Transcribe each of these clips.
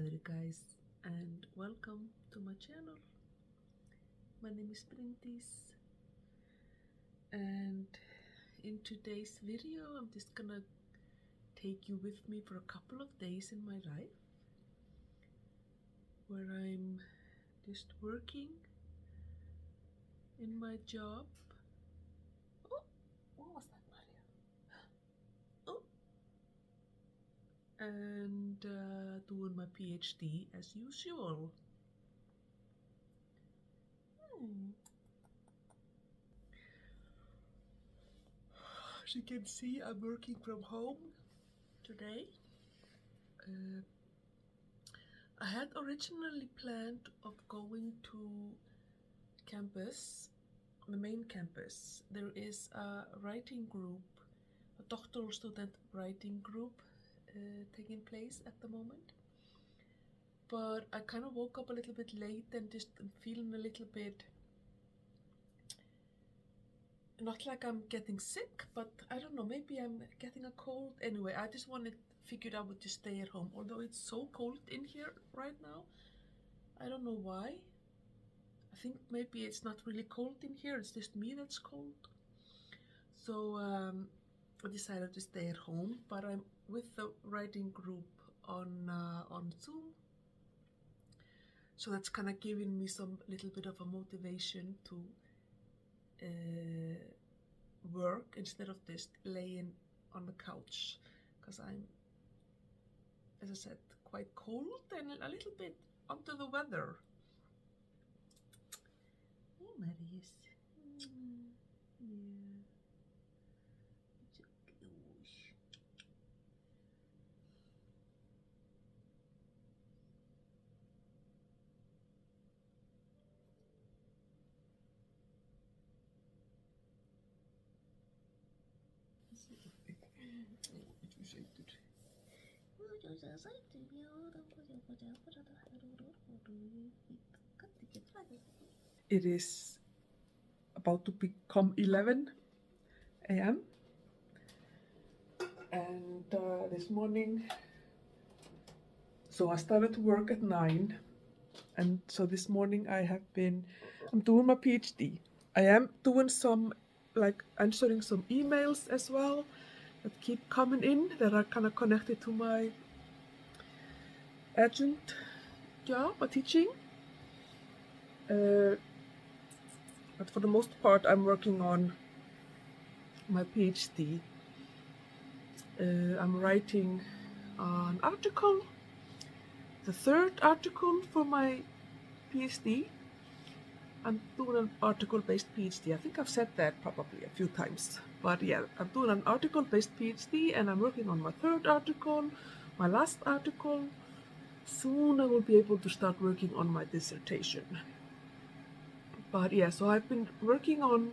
Hello guys, and welcome to my channel. My name is Bryndís, and in today's video I'm just gonna take you with me for a couple of days in my life where I'm just working in my job. Oh, what was that, Maria? Oh, and doing my PhD as usual. As you can see, I'm working from home today. I had originally planned of going to campus, the main campus. There is a writing group, a doctoral student writing group taking place at the moment. But I kind of woke up a little bit late and just feeling a little bit, not like I'm getting sick, but I don't know, maybe I'm getting a cold. Anyway, I just figured I would just stay at home, although it's so cold in here right now. I don't know why. I think maybe it's not really cold in here, it's just me that's cold. So I decided to stay at home, but I'm with the writing group on Zoom. So that's kind of giving me some little bit of a motivation to work instead of just laying on the couch, because I'm, as I said, quite cold and a little bit under the weather. Oh, Marius. Yeah. It is about to become 11 a.m. and this morning, so I started to work at 9, and so this morning I'm doing my PhD. I am doing some, like, answering some emails as well that keep coming in that are kind of connected to my adjunct job, teaching. But for the most part, I'm working on my PhD. I'm writing an article, the third article for my PhD. I'm doing an article-based PhD. I think I've said that probably a few times. But yeah, I'm doing an article-based PhD, and I'm working on my third article, my last article. Soon I will be able to start working on my dissertation. But yeah, so I've been working on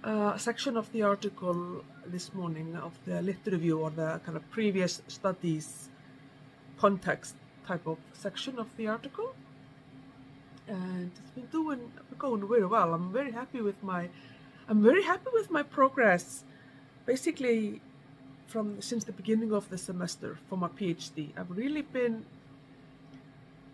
a section of the article this morning of the lit review, or the kind of previous studies context type of section of the article. And it's been going very well. I'm very happy with my progress. Basically, since the beginning of the semester for my PhD,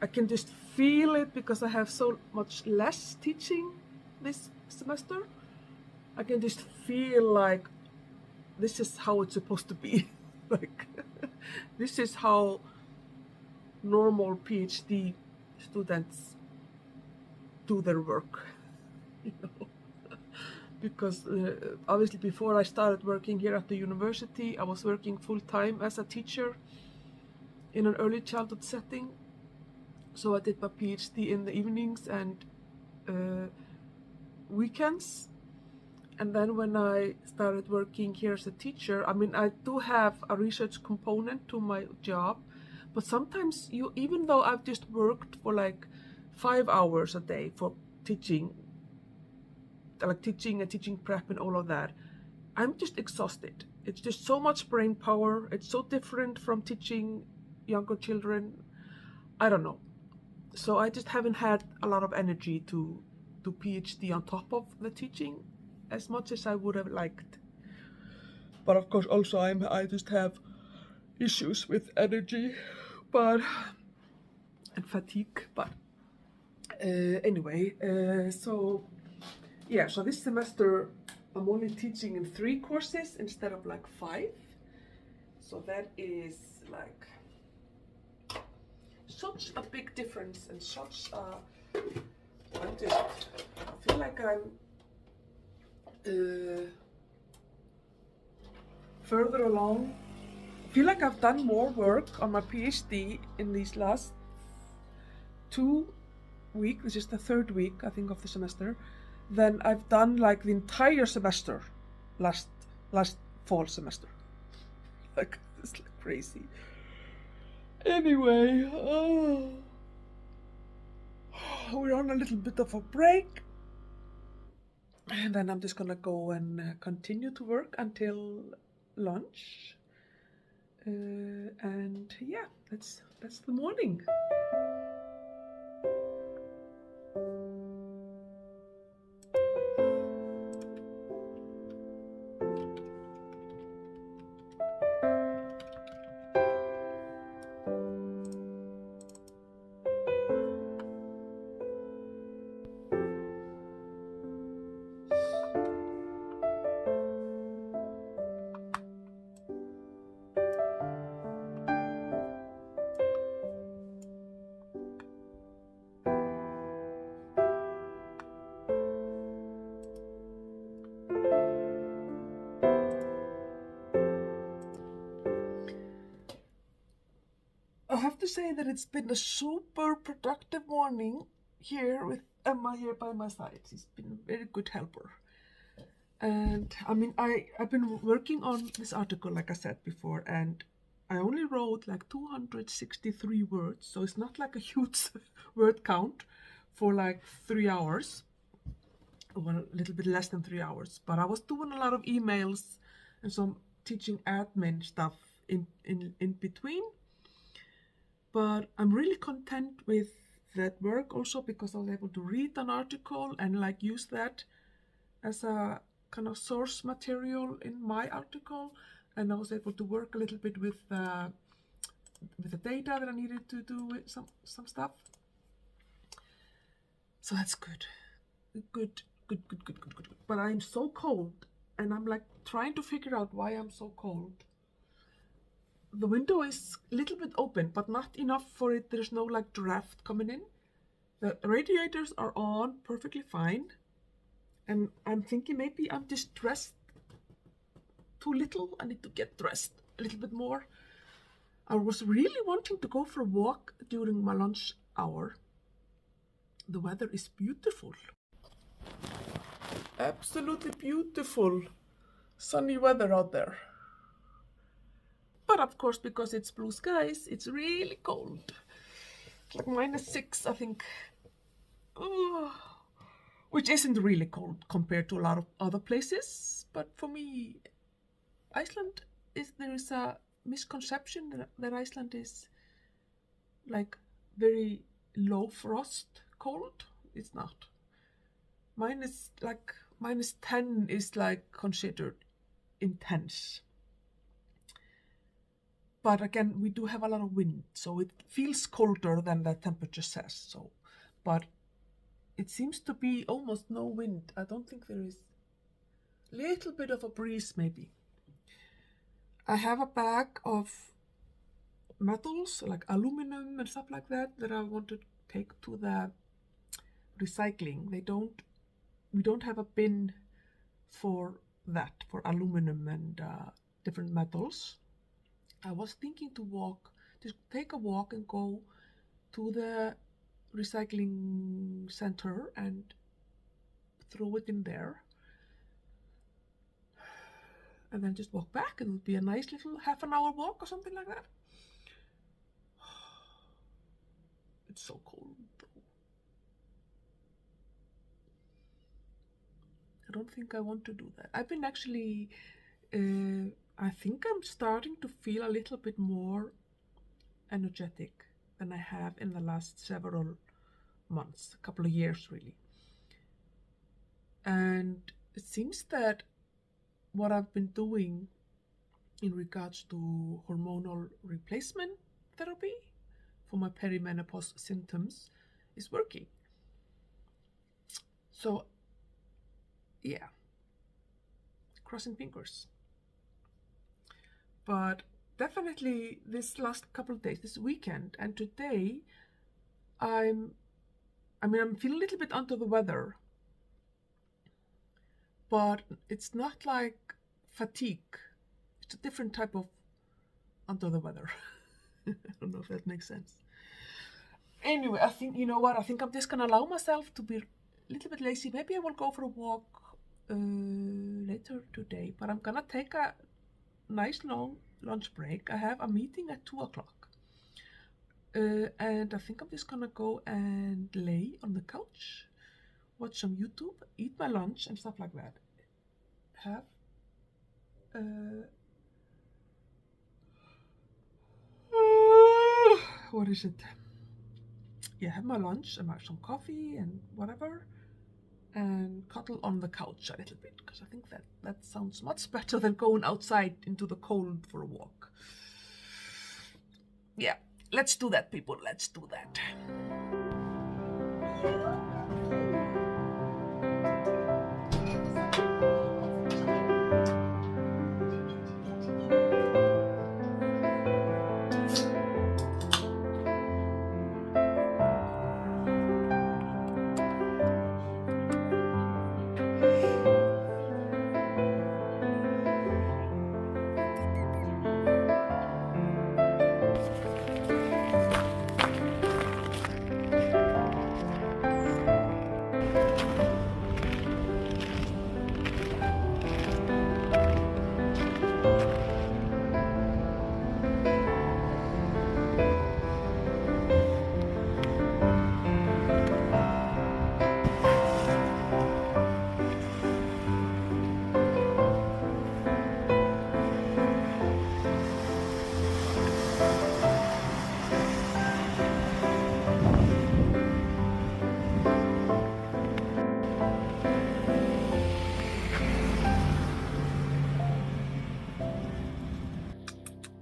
I can just feel it because I have so much less teaching this semester. I can just feel like this is how it's supposed to be. Like, this is how normal PhD students do their work, you know. Because obviously before I started working here at the university, I was working full-time as a teacher in an early childhood setting. So I did my PhD in the evenings and weekends. And then when I started working here as a teacher, I mean, I do have a research component to my job, but sometimes even though I've just worked for like 5 hours a day for teaching, like teaching and teaching prep and all of that, I'm just exhausted. It's just so much brain power. It's so different from teaching younger children. I don't know. So I just haven't had a lot of energy to do PhD on top of the teaching as much as I would have liked. But of course also I just have issues with energy. But and fatigue. But anyway, so this semester I'm only teaching in 3 courses instead of like 5. So that is like such a big difference and such a, I feel like I'm further along. I feel like I've done more work on my PhD in these last 2 weeks. This is the 3rd week, I think, of the semester, than I've done like the entire semester last fall semester. Like, it's like crazy. Anyway, we're on a little bit of a break, and then I'm just gonna go and continue to work until lunch. And yeah, that's the morning. I have to say that it's been a super productive morning here with Emma here by my side. She's been a very good helper. And I mean, I've been working on this article, like I said before, and I only wrote like 263 words, so it's not like a huge word count for like 3 hours, or a little bit less than 3 hours. But I was doing a lot of emails and some teaching admin stuff in between. But I'm really content with that work also because I was able to read an article and like use that as a kind of source material in my article, and I was able to work a little bit with the data that I needed to do with some stuff. So that's good. But I'm so cold, and I'm like trying to figure out why I'm so cold. The window is a little bit open, but not enough for it. There's no like draft coming in. The radiators are on perfectly fine, and I'm thinking maybe I'm just dressed too little. I need to get dressed a little bit more. I was really wanting to go for a walk during my lunch hour. The weather is beautiful. Absolutely beautiful. Sunny weather out there. But of course, because it's blue skies, it's really cold. It's like -6, I think. Which isn't really cold compared to a lot of other places. But for me, Iceland there is a misconception that Iceland is like very low frost cold. It's not. -10 is like considered intense. But again, we do have a lot of wind, so it feels colder than the temperature says. So, but it seems to be almost no wind. I don't think there is. Little bit of a breeze maybe. I have a bag of metals like aluminum and stuff like that I want to take to the recycling. We don't have a bin for that, for aluminum and different metals. I was thinking to take a walk and go to the recycling center and throw it in there, and then just walk back. It would be a nice little half an hour walk or something like that. It's so cold though. I don't think I want to do that. I've been actually, I think I'm starting to feel a little bit more energetic than I have in the last several months, a couple of years really. And it seems that what I've been doing in regards to hormonal replacement therapy for my perimenopause symptoms is working. So, yeah, crossing fingers. But definitely this last couple of days, this weekend and today, I'm feeling a little bit under the weather, but it's not like fatigue. It's a different type of under the weather. I don't know if that makes sense. Anyway, I think, you know what, I think I'm just gonna allow myself to be a little bit lazy. Maybe I will go for a walk later today, but I'm gonna take a nice long lunch break. I have a meeting at 2 o'clock. And I think I'm just gonna go and lay on the couch, watch some YouTube, eat my lunch and stuff like that. Have what is it? Yeah, have my lunch and some coffee and whatever, and cuddle on the couch a little bit, because I think that sounds much better than going outside into the cold for a walk. Yeah, let's do that, people. Let's do that.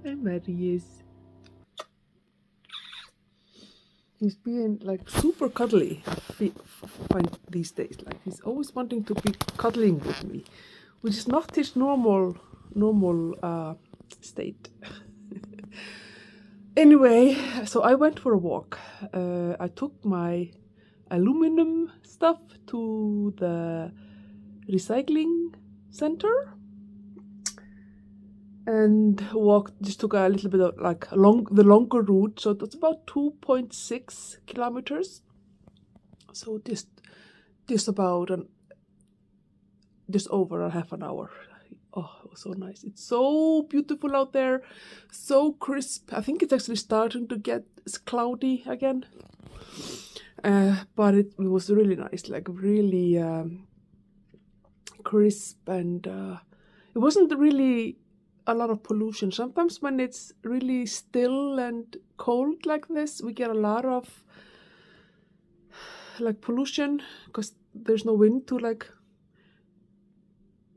And there he is. He's being like super cuddly these days. Like he's always wanting to be cuddling with me, which is not his normal state. Anyway, so I went for a walk. I took my aluminum stuff to the recycling center and just took a little bit of like the longer route. So that's about 2.6 kilometers. So just about just over a half an hour. Oh, it was so nice. It's so beautiful out there, so crisp. I think it's actually starting to get cloudy again. But it was really nice, like really crisp, and it wasn't really a lot of pollution. Sometimes when it's really still and cold like this, we get a lot of like pollution because there's no wind to like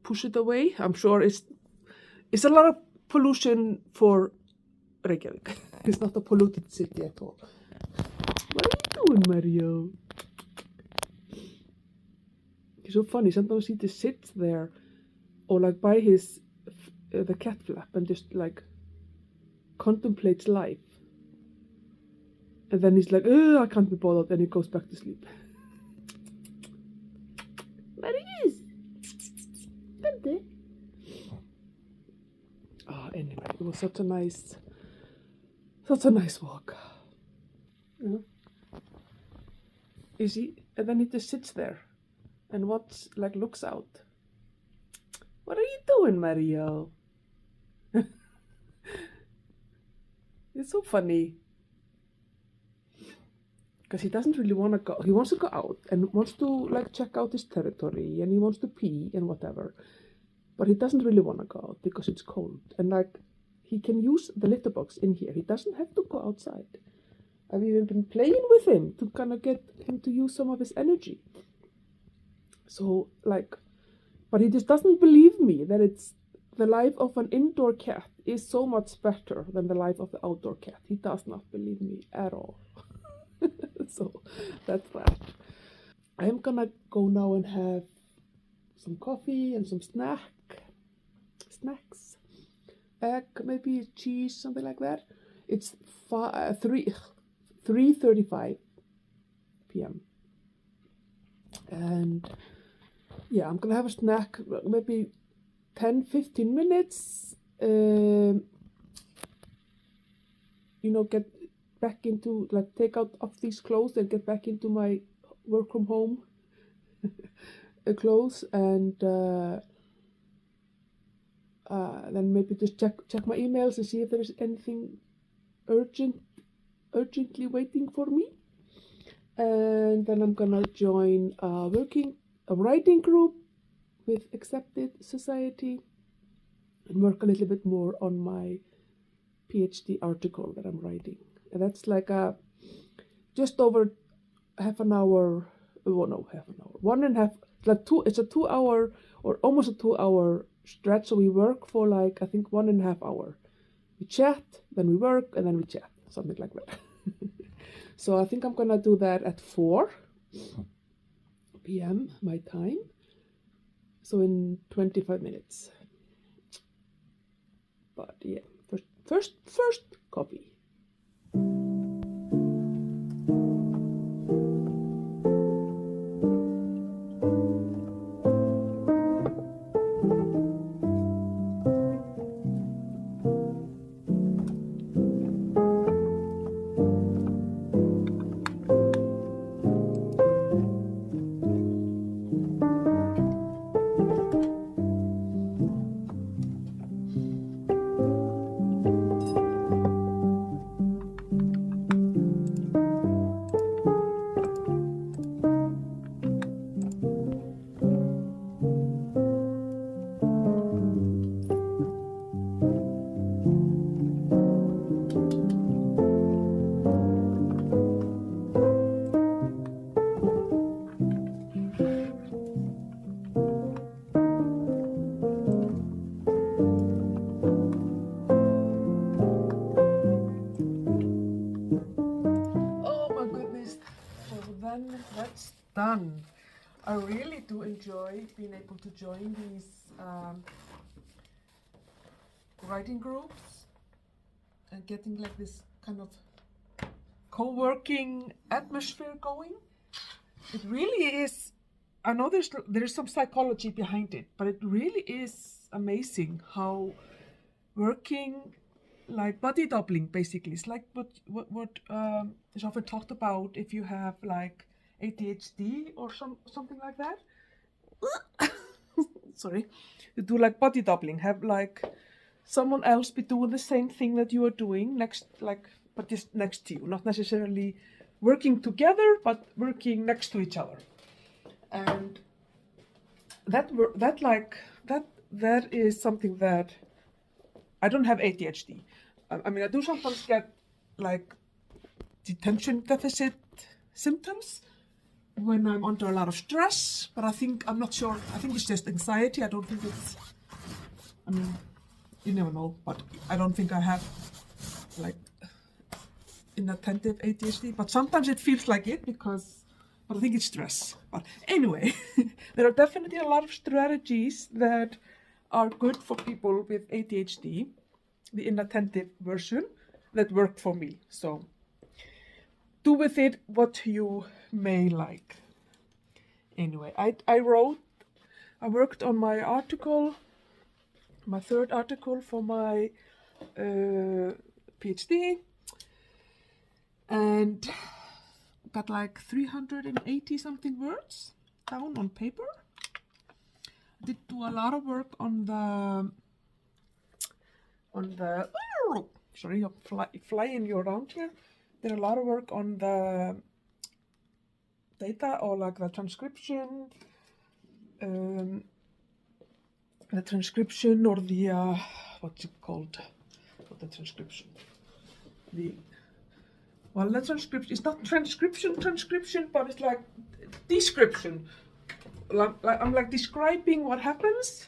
push it away. I'm sure it's a lot of pollution for Reykjavik. It's not a polluted city at all. What are you doing, Mario? He's so funny. Sometimes he just sits there or like by his the cat flap and just like contemplates life. And then he's like, I can't be bothered. Then he goes back to sleep. There he is. Anyway, it was such a nice walk. Yeah. You see, and then he just sits there and looks out. What are you doing, Mario? It's so funny. Because he doesn't really want to go. He wants to go out and wants to like check out his territory and he wants to pee and whatever. But he doesn't really want to go out because it's cold. And like he can use the litter box in here. He doesn't have to go outside. I've even been playing with him to kind of get him to use some of his energy. So like, but he just doesn't believe me that it's the life of an indoor cat is so much better than the life of the outdoor cat. He does not believe me at all. So that's that. I'm gonna go now and have some coffee and some snacks, egg, maybe cheese, something like that. It's 3:35 p.m. and yeah, I'm gonna have a snack, maybe 10-15 minutes. Get back into, like, take out of these clothes and get back into my work from home clothes, and then maybe just check my emails and see if there is anything urgently waiting for me. And then I'm gonna join a writing group with Accepted Society and work a little bit more on my PhD article that I'm writing. And that's like just over half an hour. Well, no, half an hour. 1.5. It's a 2 hour or almost a 2 hour stretch. So we work for, like, I think 1.5 hours. We chat, then we work, and then we chat, something like that. So I think I'm gonna do that at 4 p.m. my time. So in 25 minutes. But yeah, first coffee. That's done. I really do enjoy being able to join these writing groups and getting, like, this kind of co-working atmosphere going. It really is. I know there's some psychology behind it, but it really is amazing how working, like body doubling, basically. It's like what is often talked about if you have, like, ADHD or something like that. Sorry. You do, like, body doubling, have, like, someone else be doing the same thing that you are doing but just next to you, not necessarily working together, but working next to each other. And that is something that I don't have ADHD. I mean, I do sometimes get, like, attention deficit symptoms when I'm under a lot of stress, but I'm not sure. I think it's just anxiety. I don't think I mean, you never know, but I don't think I have, like, inattentive ADHD, but sometimes it feels like it but I think it's stress. But anyway, there are definitely a lot of strategies that are good for people with ADHD, the inattentive version, that worked for me. So do with it what you may like. Anyway, I worked on my article, my third article for my PhD, and got like 380 something words down on paper. I did do a lot of work on the sorry, I'm flying you around here. Did a lot of work on the data, or like the transcription, or the what's it called? Not the transcription. The transcription. It's not transcription, but it's like description. I'm like describing what happens,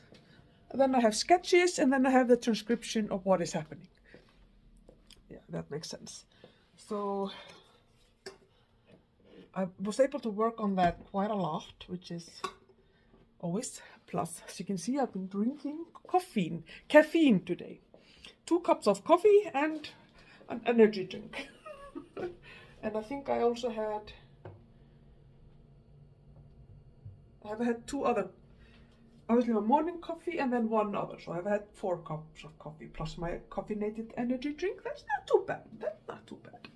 then I have sketches, and then I have the transcription of what is happening. Yeah, that makes sense. So I was able to work on that quite a lot, which is always a plus. As you can see, I've been drinking caffeine today. 2 cups of coffee and an energy drink. And I think I also I've had 2 other, obviously my morning coffee and then 1 other. So I've had 4 cups of coffee plus my caffeinated energy drink. That's not too bad. That's not too bad.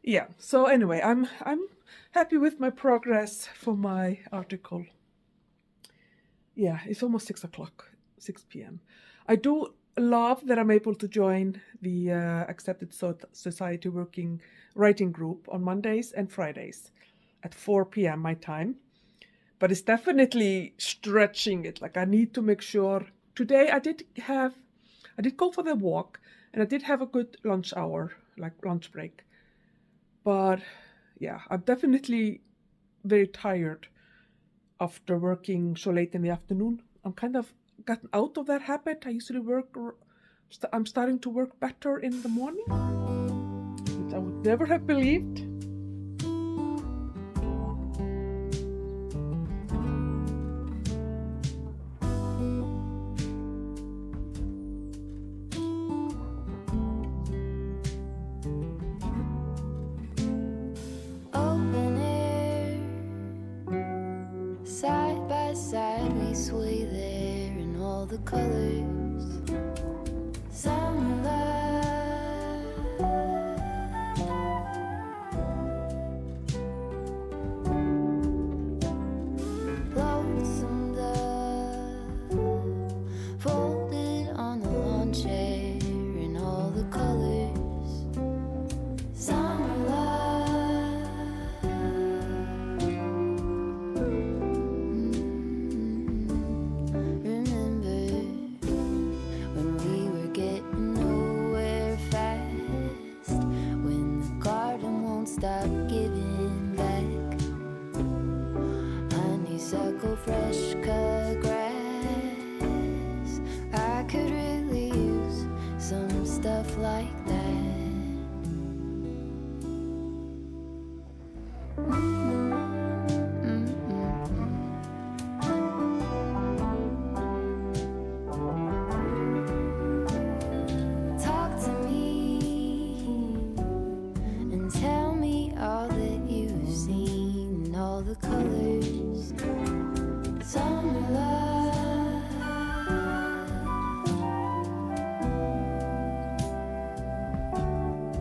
Yeah, so anyway, I'm happy with my progress for my article. Yeah, it's almost 6 o'clock, 6 p.m. I do love that I'm able to join the Accepted Society writing group on Mondays and Fridays at 4 p.m. my time. But it's definitely stretching it. Like I need to make sure. Today I did go for the walk, and I did have a good lunch hour, like lunch break. But yeah, I'm definitely very tired after working so late in the afternoon. I'm kind of gotten out of that habit. I usually I'm starting to work better in the morning, which I would never have believed. Open air, side by side we sway there in all the colors. Summer love, lonesome dove, folded on the lawn chair in all the colors. Summer love, remember when we were getting nowhere fast, when the garden won't stop giving